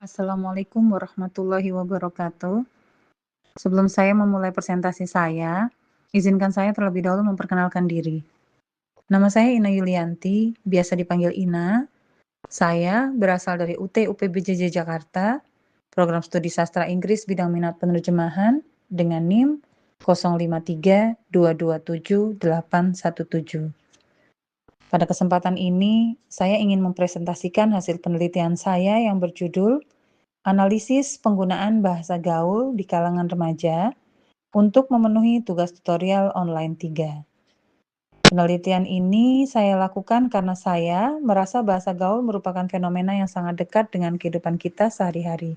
Assalamualaikum warahmatullahi wabarakatuh. Sebelum saya memulai presentasi saya, izinkan saya terlebih dahulu memperkenalkan diri. Nama saya Ina Yulianti, biasa dipanggil Ina. Saya berasal dari UT UPBJJ Jakarta, program studi sastra Inggris bidang minat penerjemahan dengan NIM 0532278817. Pada kesempatan ini, saya ingin mempresentasikan hasil penelitian saya yang berjudul Analisis Penggunaan Bahasa Gaul di Kalangan Remaja untuk memenuhi tugas tutorial online 3. Penelitian ini saya lakukan karena saya merasa bahasa gaul merupakan fenomena yang sangat dekat dengan kehidupan kita sehari-hari,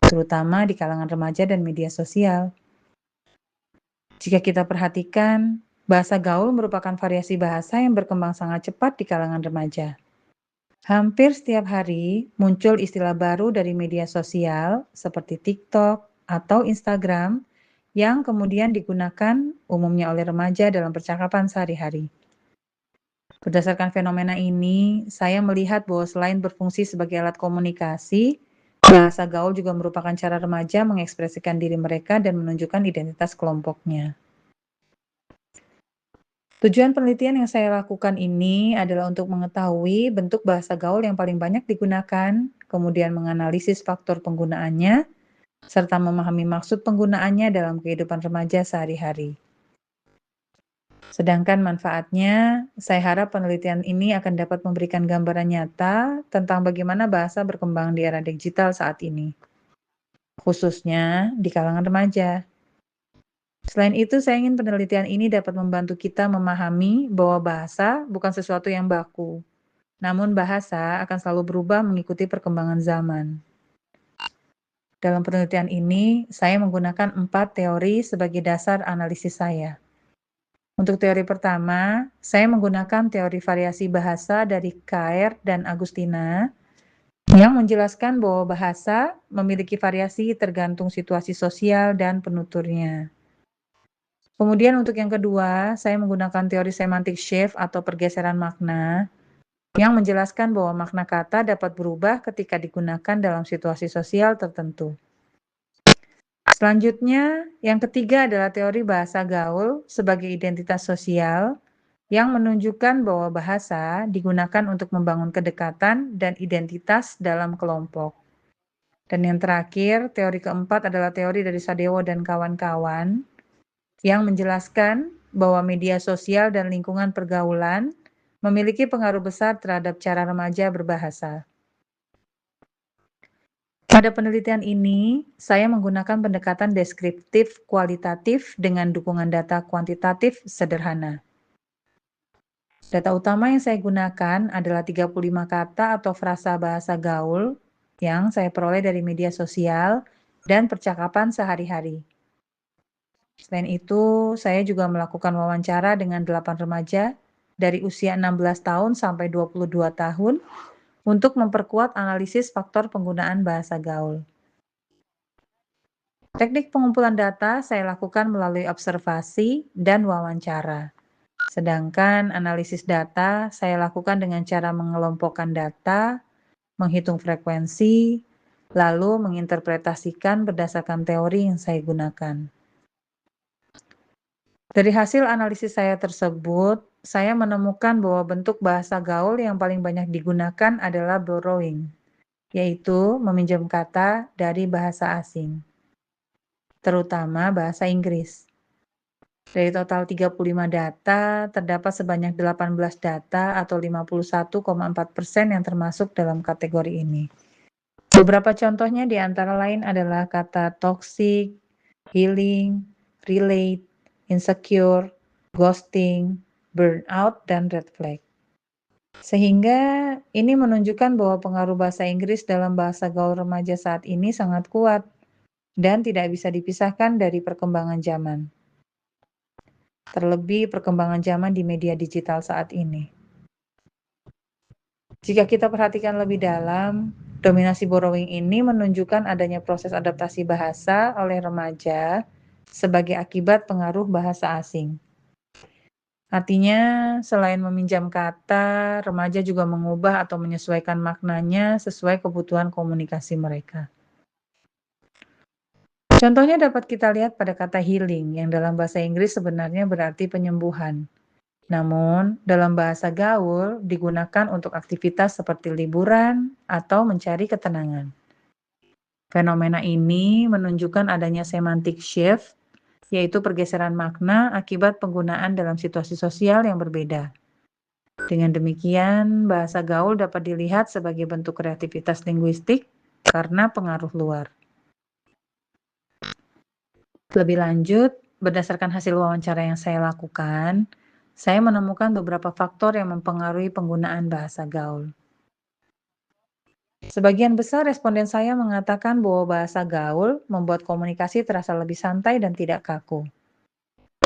terutama di kalangan remaja dan media sosial. Jika kita perhatikan, bahasa gaul merupakan variasi bahasa yang berkembang sangat cepat di kalangan remaja. Hampir setiap hari muncul istilah baru dari media sosial seperti TikTok atau Instagram yang kemudian digunakan umumnya oleh remaja dalam percakapan sehari-hari. Berdasarkan fenomena ini, saya melihat bahwa selain berfungsi sebagai alat komunikasi, bahasa gaul juga merupakan cara remaja mengekspresikan diri mereka dan menunjukkan identitas kelompoknya. Tujuan penelitian yang saya lakukan ini adalah untuk mengetahui bentuk bahasa gaul yang paling banyak digunakan, kemudian menganalisis faktor penggunaannya, serta memahami maksud penggunaannya dalam kehidupan remaja sehari-hari. Sedangkan manfaatnya, saya harap penelitian ini akan dapat memberikan gambaran nyata tentang bagaimana bahasa berkembang di era digital saat ini, khususnya di kalangan remaja. Selain itu, saya ingin penelitian ini dapat membantu kita memahami bahwa bahasa bukan sesuatu yang baku, namun bahasa akan selalu berubah mengikuti perkembangan zaman. Dalam penelitian ini, saya menggunakan 4 teori sebagai dasar analisis saya. Untuk teori pertama, saya menggunakan teori variasi bahasa dari Kair dan Agustina yang menjelaskan bahwa bahasa memiliki variasi tergantung situasi sosial dan penuturnya. Kemudian untuk yang kedua, saya menggunakan teori semantic shift atau pergeseran makna yang menjelaskan bahwa makna kata dapat berubah ketika digunakan dalam situasi sosial tertentu. Selanjutnya, yang ketiga adalah teori bahasa gaul sebagai identitas sosial yang menunjukkan bahwa bahasa digunakan untuk membangun kedekatan dan identitas dalam kelompok. Dan yang terakhir, teori keempat adalah teori dari Sadewo dan kawan-kawan yang menjelaskan bahwa media sosial dan lingkungan pergaulan memiliki pengaruh besar terhadap cara remaja berbahasa. Pada penelitian ini, saya menggunakan pendekatan deskriptif kualitatif dengan dukungan data kuantitatif sederhana. Data utama yang saya gunakan adalah 35 kata atau frasa bahasa gaul yang saya peroleh dari media sosial dan percakapan sehari-hari. Selain itu, saya juga melakukan wawancara dengan 8 remaja dari usia 16 tahun sampai 22 tahun untuk memperkuat analisis faktor penggunaan bahasa gaul. Teknik pengumpulan data saya lakukan melalui observasi dan wawancara. Sedangkan analisis data saya lakukan dengan cara mengelompokkan data, menghitung frekuensi, lalu menginterpretasikan berdasarkan teori yang saya gunakan. Dari hasil analisis saya tersebut, saya menemukan bahwa bentuk bahasa gaul yang paling banyak digunakan adalah borrowing, yaitu meminjam kata dari bahasa asing, terutama bahasa Inggris. Dari total 35 data, terdapat sebanyak 18 data atau 51,4% yang termasuk dalam kategori ini. Beberapa contohnya di antara lain adalah kata toxic, healing, relate, insecure, ghosting, burnout, dan red flag. Sehingga ini menunjukkan bahwa pengaruh bahasa Inggris dalam bahasa gaul remaja saat ini sangat kuat dan tidak bisa dipisahkan dari perkembangan zaman. Terlebih perkembangan zaman di media digital saat ini. Jika kita perhatikan lebih dalam, dominasi borrowing ini menunjukkan adanya proses adaptasi bahasa oleh remaja sebagai akibat pengaruh bahasa asing. Artinya, selain meminjam kata, remaja juga mengubah atau menyesuaikan maknanya sesuai kebutuhan komunikasi mereka. Contohnya dapat kita lihat pada kata healing, yang dalam bahasa Inggris sebenarnya berarti penyembuhan. Namun, dalam bahasa gaul digunakan untuk aktivitas seperti liburan atau mencari ketenangan. Fenomena ini menunjukkan adanya semantic shift, yaitu pergeseran makna akibat penggunaan dalam situasi sosial yang berbeda. Dengan demikian, bahasa gaul dapat dilihat sebagai bentuk kreativitas linguistik karena pengaruh luar. Lebih lanjut, berdasarkan hasil wawancara yang saya lakukan, saya menemukan beberapa faktor yang mempengaruhi penggunaan bahasa gaul. Sebagian besar responden saya mengatakan bahwa bahasa gaul membuat komunikasi terasa lebih santai dan tidak kaku.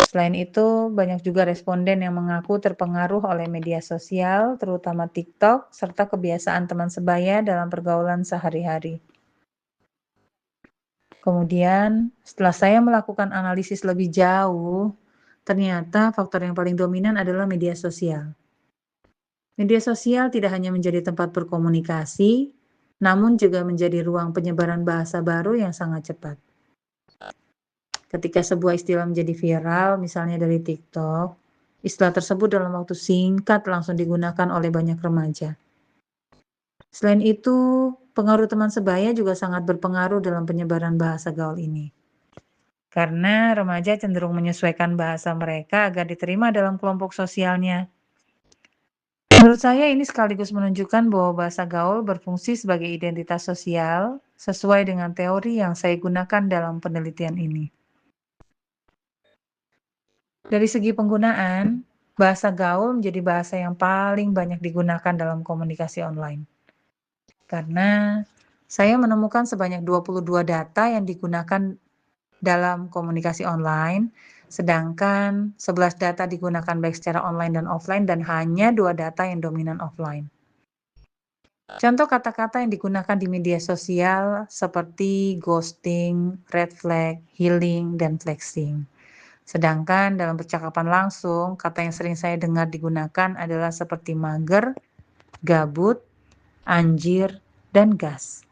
Selain itu, banyak juga responden yang mengaku terpengaruh oleh media sosial, terutama TikTok, serta kebiasaan teman sebaya dalam pergaulan sehari-hari. Kemudian, setelah saya melakukan analisis lebih jauh, ternyata faktor yang paling dominan adalah media sosial. Media sosial tidak hanya menjadi tempat berkomunikasi, namun juga menjadi ruang penyebaran bahasa baru yang sangat cepat. Ketika sebuah istilah menjadi viral, misalnya dari TikTok, istilah tersebut dalam waktu singkat langsung digunakan oleh banyak remaja. Selain itu, pengaruh teman sebaya juga sangat berpengaruh dalam penyebaran bahasa gaul ini. Karena remaja cenderung menyesuaikan bahasa mereka agar diterima dalam kelompok sosialnya. Menurut saya ini sekaligus menunjukkan bahwa bahasa gaul berfungsi sebagai identitas sosial sesuai dengan teori yang saya gunakan dalam penelitian ini. Dari segi penggunaan, bahasa gaul menjadi bahasa yang paling banyak digunakan dalam komunikasi online. Karena saya menemukan sebanyak 22 data yang digunakan dalam komunikasi online, sedangkan 11 data digunakan baik secara online dan offline dan hanya 2 data yang dominan offline. Contoh kata-kata yang digunakan di media sosial seperti ghosting, red flag, healing, dan flexing. Sedangkan dalam percakapan langsung, kata yang sering saya dengar digunakan adalah seperti mager, gabut, anjir, dan gas.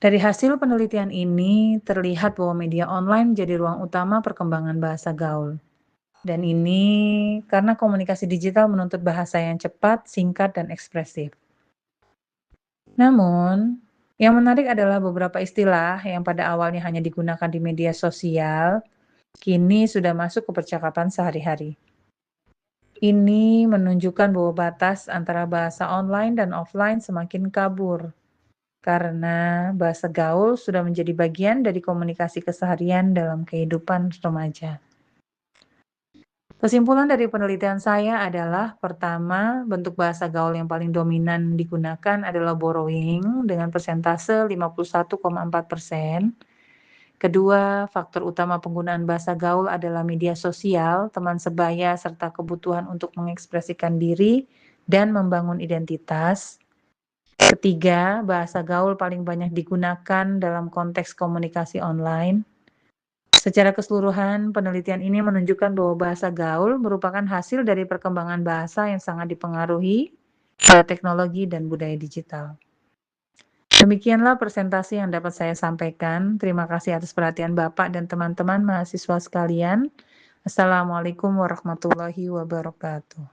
Dari hasil penelitian ini, terlihat bahwa media online menjadi ruang utama perkembangan bahasa gaul. Dan ini karena komunikasi digital menuntut bahasa yang cepat, singkat, dan ekspresif. Namun, yang menarik adalah beberapa istilah yang pada awalnya hanya digunakan di media sosial, kini sudah masuk ke percakapan sehari-hari. Ini menunjukkan bahwa batas antara bahasa online dan offline semakin kabur, karena bahasa gaul sudah menjadi bagian dari komunikasi keseharian dalam kehidupan remaja. Kesimpulan dari penelitian saya adalah, pertama, bentuk bahasa gaul yang paling dominan digunakan adalah borrowing dengan persentase 51,4%. Kedua, faktor utama penggunaan bahasa gaul adalah media sosial, teman sebaya, serta kebutuhan untuk mengekspresikan diri dan membangun identitas. Ketiga, bahasa gaul paling banyak digunakan dalam konteks komunikasi online. Secara keseluruhan, penelitian ini menunjukkan bahwa bahasa gaul merupakan hasil dari perkembangan bahasa yang sangat dipengaruhi oleh teknologi dan budaya digital. Demikianlah presentasi yang dapat saya sampaikan. Terima kasih atas perhatian Bapak dan teman-teman mahasiswa sekalian. Assalamualaikum warahmatullahi wabarakatuh.